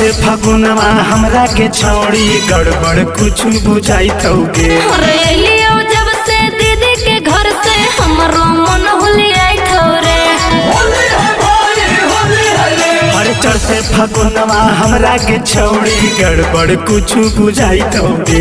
चढ़ते फगुनवा हमरा के छौड़ी गड़बड़ कुछ बुझाई तौगे। जब से दीदी के घर से हमरो मन हुलियाई थोरे। अरे चढ़ते फगुनवा हमरा के छौड़ी गड़बड़ कुछ बुझाई तौगे।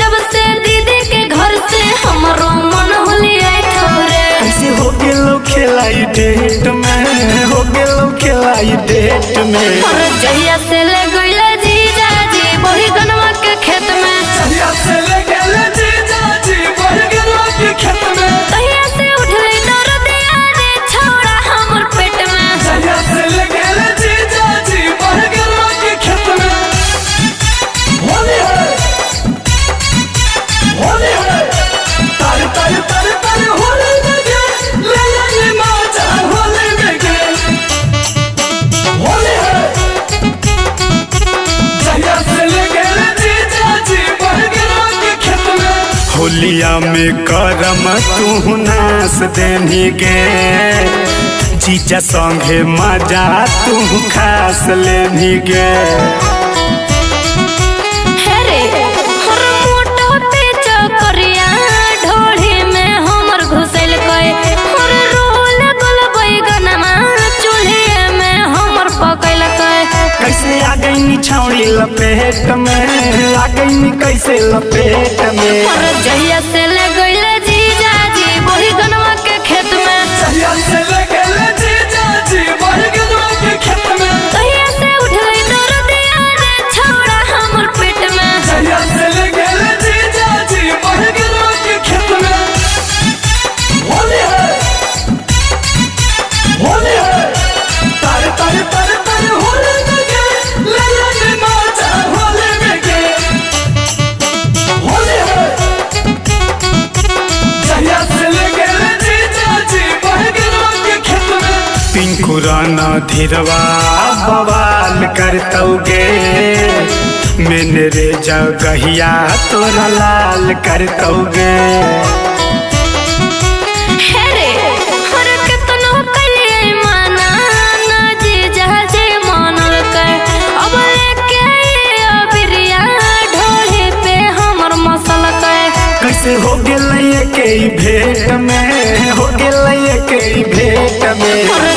जब से दीदी के घर से हमरो मन हुलियाई थोरे। कैसे हो गेलो खेलाई डेट में, हो गेलो खेलाई डेट में। जहिया से ले गइला जीजा जी बही गनवा के खेत में। जहिया से ले गइला जीजा जी बही गनवा के खेत में। तहिया से उठले दर्दिया रे छौड़ा हमर पेट में। जहिया से ले गइला जीजा जी बही गनवा के खेत में। होली है, होली है, तारे तारे तारे तारे होली में गे, ले माचा होली में गे। होली है, जहिया से ले गइला जीजा जी बही गनवा के खेत में। होलिया में करम तू नास देनी गे, जीजा संगे मजा तू खास लेनी गे। हेरे हर मोटो पे चकरिया ढोढ़ी में हमर घुसल गए। हर रोल गोल बैगनमा चूल्हे में हमर पकैल गए। कैसे आ गई नी छौड़ी लपेट में, आ गई नी कैसे लपेट में। हर जहिया से ले गइले जीजा जी बही गनवा के खेत में। जहिया से ले गइले जीजा जी बही गनवा के खेत में। तहिया से उठले दर्दिया रे छौड़ा हमर पेट में। जहिया से ले गइले जीजा जी बही गनवा के खेत में। होली है, होली है, तारे तारे तारे तारे होली में गे, ले माचा होली में गे। होली है, जहिया से ले गइले जीजा जी बही गनवा के खेत में। पिंकू राना धीरवा बवाल करतौगे, मैंने रे जगहिया तोरा लाल करतौगे। हेरे हर केतनो कलिए माना ना जीजा जी मानल कर। अब लेके अबिरिया ढोढ़ी पे हमर मसल कर। कैसे हो गेलै के भेंट में, हो गेलै के भेंट में।